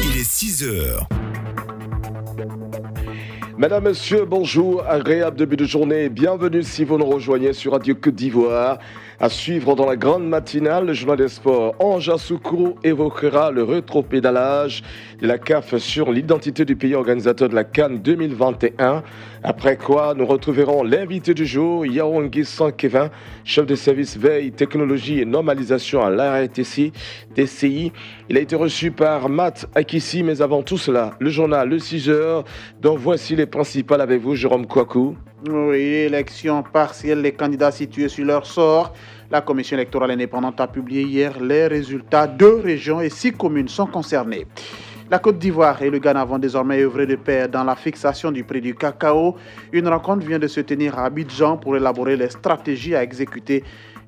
Il est 6 heures. Mesdames, Messieurs, bonjour, agréable début de journée, bienvenue si vous nous rejoignez sur Radio Côte d'Ivoire. À suivre dans la grande matinale, le journal des sports. Ange Assoukro évoquera le rétropédalage de la CAF sur l'identité du pays organisateur de la CAN 2021. Après quoi, nous retrouverons l'invité du jour, Yaoungui Sankevin, chef de service veille, technologie et normalisation à l'ARTC, DCI. Il a été reçu par Matt Akissi, mais avant tout cela, le journal Le 6 heures, dont voici les principales avec vous, Jérôme Kouakou. Oui, élection partielle, les candidats situés sur leur sort. La commission électorale indépendante a publié hier les résultats. 2 régions et 6 communes sont concernées. La Côte d'Ivoire et le Ghana vont désormais œuvrer de pair dans la fixation du prix du cacao. Une rencontre vient de se tenir à Abidjan pour élaborer les stratégies à exécuter.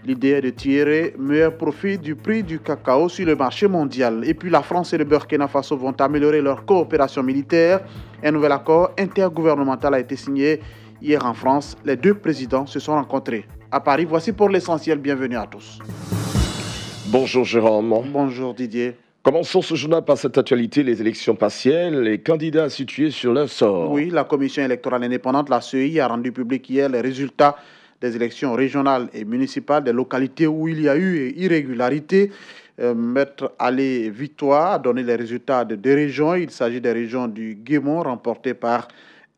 L'idée est de tirer meilleur profit du prix du cacao sur le marché mondial. Et puis la France et le Burkina Faso vont améliorer leur coopération militaire. Un nouvel accord intergouvernemental a été signé hier en France. Les 2 présidents se sont rencontrés à Paris. Voici pour l'essentiel. Bienvenue à tous. Bonjour Jérôme. Bonjour Didier. Commençons ce journal par cette actualité, les élections partielles, les candidats situés sur leur sort. Oui, la commission électorale indépendante, la CEI, a rendu public hier les résultats des élections régionales et municipales des localités où il y a eu irrégularité. Maître Ali Victoire a donné les résultats de 2 régions. Il s'agit des régions du Guémont, remportées par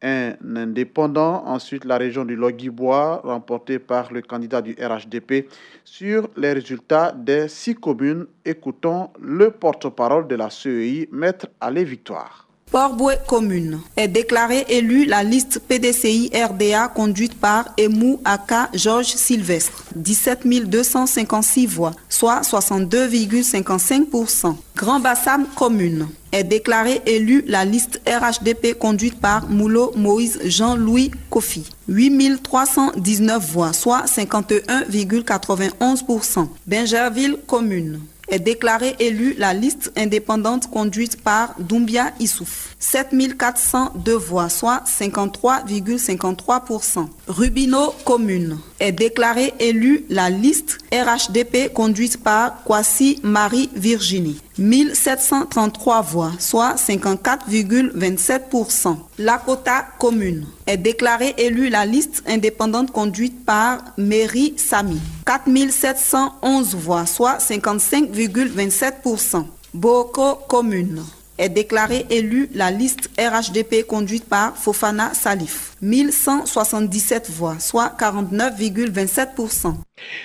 un indépendant. Ensuite, la région du Logui-Bois, remportée par le candidat du RHDP. Sur les résultats des 6 communes, écoutons le porte-parole de la CEI, Maître Ali Victoire. Port-Boué commune est déclarée élue la liste PDCI RDA conduite par Emou Aka Georges Sylvestre, 17 256 voix, soit 62,55%. Grand Bassam commune est déclarée élue la liste RHDP conduite par Moulo Moïse Jean-Louis Kofi, 8 319 voix, soit 51,91%. Bingerville commune est déclarée élue la liste indépendante conduite par Doumbia Issouf. 7 402 voix, soit 53,53%. Rubino commune est déclarée élue la liste RHDP conduite par Kwasi Marie Virginie. 1733 voix, soit 54,27%. Lakota commune est déclarée élue la liste indépendante conduite par Mary Sami. 4711 voix, soit 55,27%. Boko commune est déclarée élue la liste RHDP conduite par Fofana Salif. 1177 voix, soit 49,27%.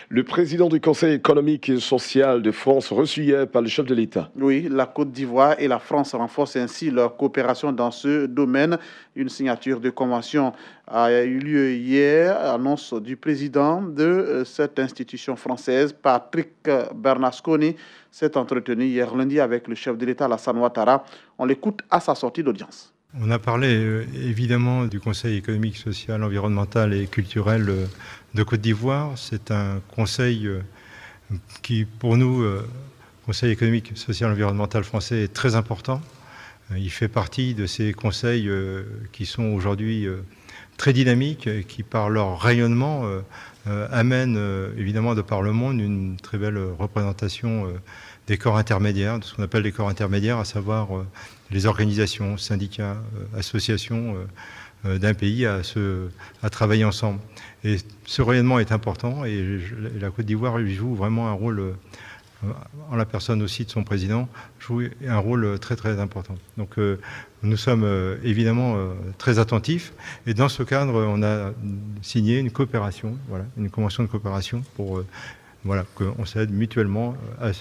Le président du Conseil économique et social de France reçu hier par le chef de l'État. Oui, la Côte d'Ivoire et la France renforcent ainsi leur coopération dans ce domaine. Une signature de convention a eu lieu hier, annonce du président de cette institution française, Patrick Bernasconi, s'est entretenu hier lundi avec le chef de l'État, Alassane Ouattara. On l'écoute à sa sortie d'audience. On a parlé évidemment du Conseil économique, social, environnemental et culturel de Côte d'Ivoire. C'est un conseil qui, pour nous, Conseil économique, social, environnemental français, est très important. Il fait partie de ces conseils qui sont aujourd'hui très dynamiques, qui par leur rayonnement amènent évidemment de par le monde une très belle représentation des corps intermédiaires, de ce qu'on appelle les corps intermédiaires, à savoir les organisations, syndicats, associations d'un pays à travailler ensemble. Et ce rayonnement est important et la Côte d'Ivoire joue vraiment un rôle, en la personne aussi de son président, joue un rôle très très important. Donc nous sommes évidemment très attentifs et dans ce cadre on a signé une coopération, voilà, une convention de coopération pour qu'on s'aide mutuellement à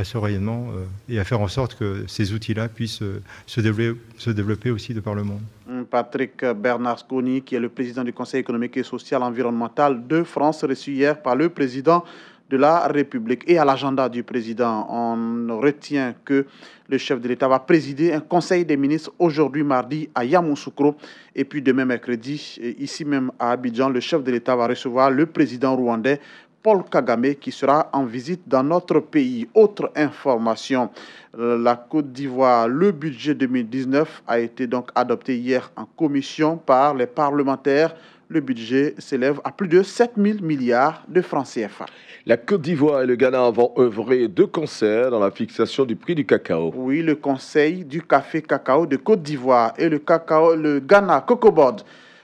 ce rayonnement et à faire en sorte que ces outils-là puissent se développer aussi de par le monde. Patrick Bernasconi, qui est le président du Conseil économique et social environnemental de France, reçu hier par le président de la République. Et à l'agenda du président, on retient que le chef de l'État va présider un conseil des ministres aujourd'hui mardi à Yamoussoukro. Et puis demain mercredi, ici même à Abidjan, le chef de l'État va recevoir le président rwandais Paul Kagame qui sera en visite dans notre pays. Autre information, la Côte d'Ivoire, le budget 2019 a été donc adopté hier en commission par les parlementaires. Le budget s'élève à plus de 7 000 milliards de francs CFA. La Côte d'Ivoire et le Ghana vont œuvrer de concert dans la fixation du prix du cacao. Oui, le Conseil du café cacao de Côte d'Ivoire et le Ghana Cocoa Board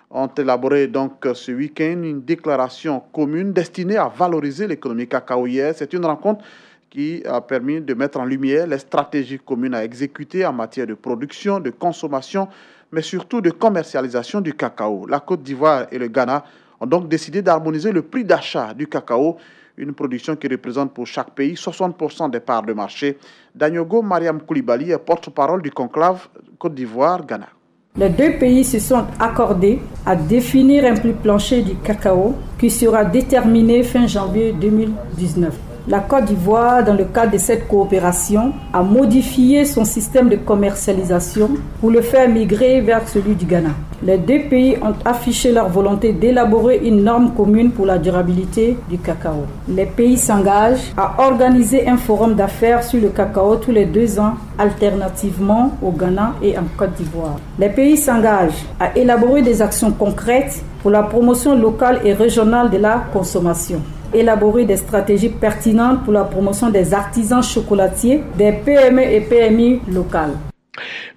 ont élaboré donc ce week-end une déclaration commune destinée à valoriser l'économie cacaoyère. C'est une rencontre qui a permis de mettre en lumière les stratégies communes à exécuter en matière de production, de consommation, mais surtout de commercialisation du cacao. La Côte d'Ivoire et le Ghana ont donc décidé d'harmoniser le prix d'achat du cacao, une production qui représente pour chaque pays 60% des parts de marché. Danyogo Mariam Koulibaly est porte-parole du conclave Côte d'Ivoire-Ghana. Les deux pays se sont accordés à définir un prix plancher du cacao qui sera déterminé fin janvier 2019. La Côte d'Ivoire, dans le cadre de cette coopération, a modifié son système de commercialisation pour le faire migrer vers celui du Ghana. Les deux pays ont affiché leur volonté d'élaborer une norme commune pour la durabilité du cacao. Les pays s'engagent à organiser un forum d'affaires sur le cacao tous les 2 ans, alternativement au Ghana et en Côte d'Ivoire. Les pays s'engagent à élaborer des actions concrètes pour la promotion locale et régionale de la consommation. Élaborer des stratégies pertinentes pour la promotion des artisans chocolatiers, des PME et PMI locales.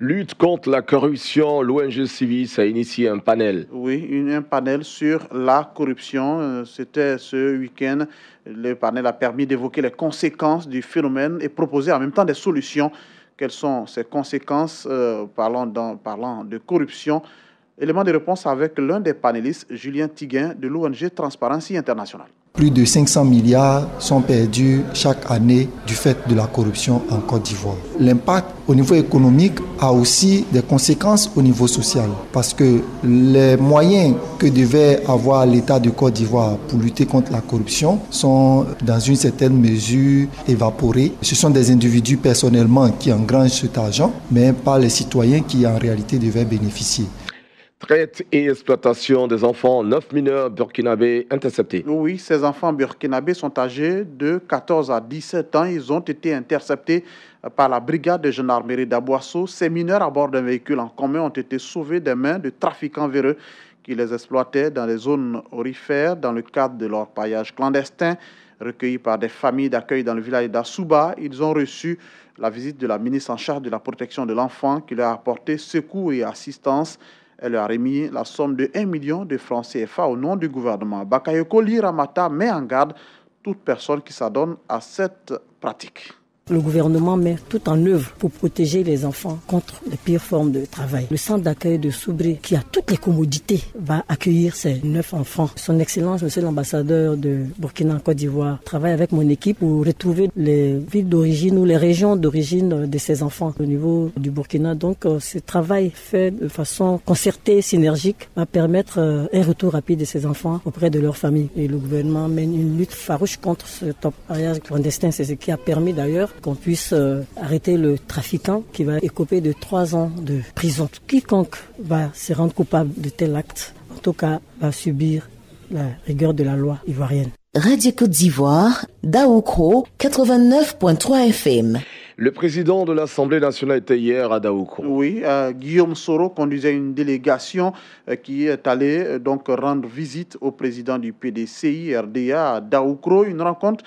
Lutte contre la corruption, l'ONG Civis a initié un panel. Oui, un panel sur la corruption. C'était ce week-end. Le panel a permis d'évoquer les conséquences du phénomène et proposer en même temps des solutions. Quelles sont ces conséquences parlant de corruption? Élément de réponse avec l'un des panélistes, Julien Tiguin de l'ONG Transparency International. Plus de 500 milliards sont perdus chaque année du fait de la corruption en Côte d'Ivoire. L'impact au niveau économique a aussi des conséquences au niveau social parce que les moyens que devait avoir l'État de Côte d'Ivoire pour lutter contre la corruption sont dans une certaine mesure évaporés. Ce sont des individus personnellement qui engrangent cet argent, mais pas les citoyens qui en réalité devaient bénéficier. Traite et exploitation des enfants, 9 mineurs burkinabés interceptés. Oui, ces enfants burkinabés sont âgés de 14 à 17 ans. Ils ont été interceptés par la brigade de gendarmerie d'Abouasso. Ces mineurs à bord d'un véhicule en commun ont été sauvés des mains de trafiquants véreux qui les exploitaient dans les zones aurifères dans le cadre de leur paillage clandestin. Recueillis par des familles d'accueil dans le village d'Assouba, ils ont reçu la visite de la ministre en charge de la protection de l'enfant qui leur a apporté secours et assistance. Elle leur a remis la somme de 1 million de francs CFA au nom du gouvernement. Bakayoko Liramata met en garde toute personne qui s'adonne à cette pratique. Le gouvernement met tout en œuvre pour protéger les enfants contre les pires formes de travail. Le centre d'accueil de Soubré, qui a toutes les commodités, va accueillir ces 9 enfants. Son Excellence, Monsieur l'ambassadeur de Burkina en Côte d'Ivoire, travaille avec mon équipe pour retrouver les villes d'origine ou les régions d'origine de ces enfants au niveau du Burkina. Donc, ce travail fait de façon concertée, synergique, va permettre un retour rapide de ces enfants auprès de leur famille. Et le gouvernement mène une lutte farouche contre ce paillage clandestin. C'est ce qui a permis d'ailleurs qu'on puisse arrêter le trafiquant qui va écoper de 3 ans de prison. Quiconque va se rendre coupable de tel acte, en tout cas, va subir la rigueur de la loi ivoirienne. Radio Côte d'Ivoire, Daoukro, 89.3 FM. Le président de l'Assemblée nationale était hier à Daoukro. Oui, Guillaume Soro conduisait une délégation qui est allée donc rendre visite au président du PDCI RDA à Daoukro, une rencontre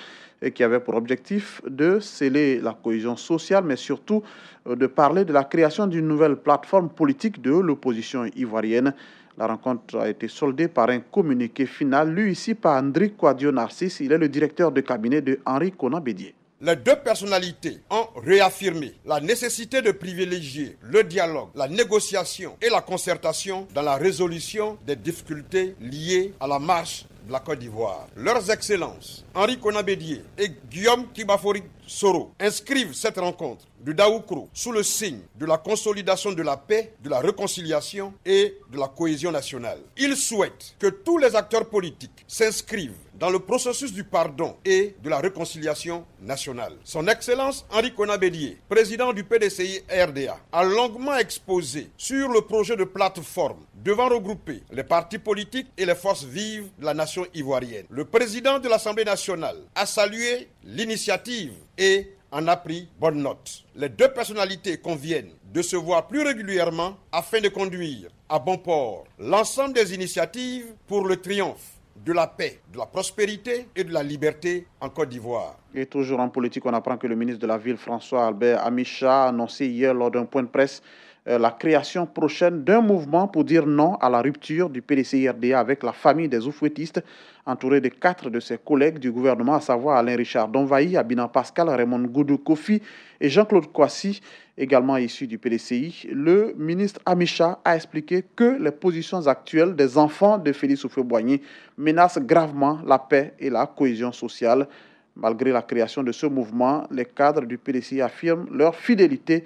qui avait pour objectif de sceller la cohésion sociale, mais surtout de parler de la création d'une nouvelle plateforme politique de l'opposition ivoirienne. La rencontre a été soldée par un communiqué final, lu ici par André Kouadio Narcisse. Il est le directeur de cabinet de Henri Konan Bédié. Les deux personnalités ont réaffirmé la nécessité de privilégier le dialogue, la négociation et la concertation dans la résolution des difficultés liées à la marche de la Côte d'Ivoire. Leurs Excellences, Henri Konan Bédié et Guillaume Kibafori Soro, inscrivent cette rencontre de Daoukro sous le signe de la consolidation de la paix, de la réconciliation et de la cohésion nationale. Ils souhaitent que tous les acteurs politiques s'inscrivent dans le processus du pardon et de la réconciliation nationale. Son Excellence Henri Konan Bédié, président du PDCI RDA, a longuement exposé sur le projet de plateforme devant regrouper les partis politiques et les forces vives de la nation ivoirienne. Le président de l'Assemblée nationale a salué l'initiative et en a pris bonne note. Les deux personnalités conviennent de se voir plus régulièrement afin de conduire à bon port l'ensemble des initiatives pour le triomphe de la paix, de la prospérité et de la liberté en Côte d'Ivoire. Et toujours en politique, on apprend que le ministre de la Ville, François-Albert Amicha, a annoncé hier lors d'un point de presse la création prochaine d'un mouvement pour dire non à la rupture du PDCI-RDA avec la famille des oufouettistes, entouré de 4 de ses collègues du gouvernement, à savoir Alain Richard Donvaï, Abina Pascal, Raymond Goudou Kofi et Jean-Claude Kouassi, également issus du PDCI. Le ministre Amicha a expliqué que les positions actuelles des enfants de Félix Houphouët-Boigny menacent gravement la paix et la cohésion sociale. Malgré la création de ce mouvement, les cadres du PDCI affirment leur fidélité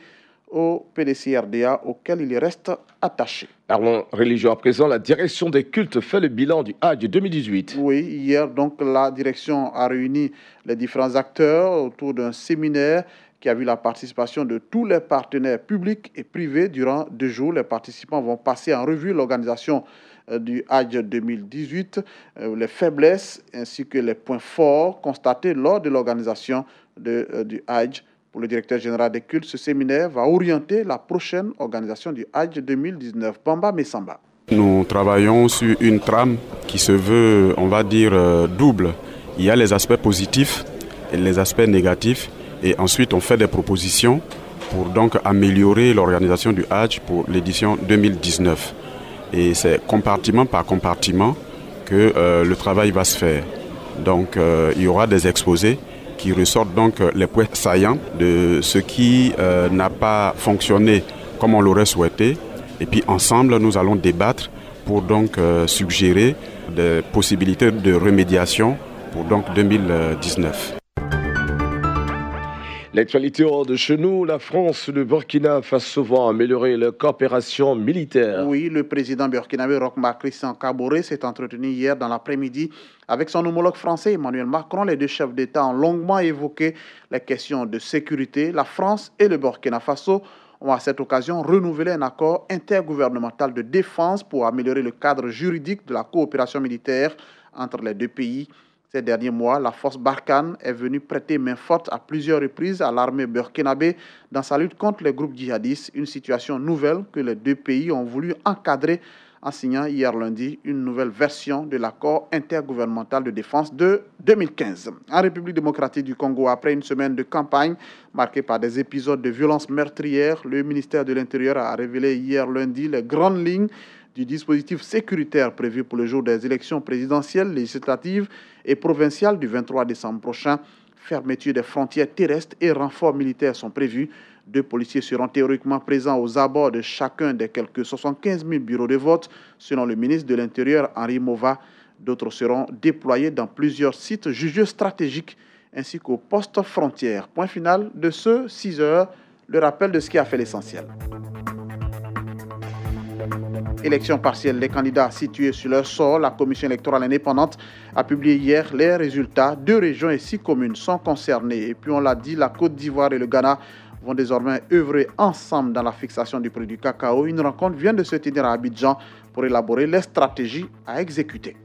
au PDCI-RDA auquel il reste attaché. Parlons religion à présent. La direction des cultes fait le bilan du Hajj 2018. Oui, hier, donc, la direction a réuni les différents acteurs autour d'un séminaire qui a vu la participation de tous les partenaires publics et privés durant 2 jours. Les participants vont passer en revue l'organisation du Hajj 2018, les faiblesses ainsi que les points forts constatés lors de l'organisation du Hajj. Pour le directeur général des cultes, ce séminaire va orienter la prochaine organisation du Hajj 2019. Bamba Messamba. Nous travaillons sur une trame qui se veut, on va dire, double. Il y a les aspects positifs et les aspects négatifs. Et ensuite, on fait des propositions pour donc améliorer l'organisation du Hajj pour l'édition 2019. Et c'est compartiment par compartiment que le travail va se faire. Donc, il y aura des exposés qui ressortent donc les points saillants de ce qui n'a pas fonctionné comme on l'aurait souhaité. Et puis ensemble, nous allons débattre pour donc suggérer des possibilités de remédiation pour donc 2019. L'actualité hors de chez nous, la France et le Burkina fassent souvent améliorer leur coopération militaire. Oui, le président burkinabé Roch-Marc Christian Kaboré s'est entretenu hier dans l'après-midi avec son homologue français Emmanuel Macron. Les 2 chefs d'État ont longuement évoqué les questions de sécurité. La France et le Burkina Faso ont à cette occasion renouvelé un accord intergouvernemental de défense pour améliorer le cadre juridique de la coopération militaire entre les 2 pays. Ces derniers mois, la force Barkhane est venue prêter main forte à plusieurs reprises à l'armée burkinabé dans sa lutte contre les groupes djihadistes, une situation nouvelle que les 2 pays ont voulu encadrer en signant hier lundi une nouvelle version de l'accord intergouvernemental de défense de 2015. En République démocratique du Congo, après une semaine de campagne marquée par des épisodes de violences meurtrières, le ministère de l'Intérieur a révélé hier lundi les grandes lignes du dispositif sécuritaire prévu pour le jour des élections présidentielles, législatives et provinciales du 23 décembre prochain. Fermeture des frontières terrestres et renforts militaires sont prévus. 2 policiers seront théoriquement présents aux abords de chacun des quelques 75 000 bureaux de vote, selon le ministre de l'Intérieur, Henri Mova. D'autres seront déployés dans plusieurs sites jugés stratégiques ainsi qu'aux postes frontières. Point final de ce 6 heures, le rappel de ce qui a fait l'essentiel. Élection partielle, les candidats situés sur leur sort. La commission électorale indépendante a publié hier les résultats. 2 régions et 6 communes sont concernées. Et puis on l'a dit, la Côte d'Ivoire et le Ghana vont désormais œuvrer ensemble dans la fixation du prix du cacao. Une rencontre vient de se tenir à Abidjan pour élaborer les stratégies à exécuter.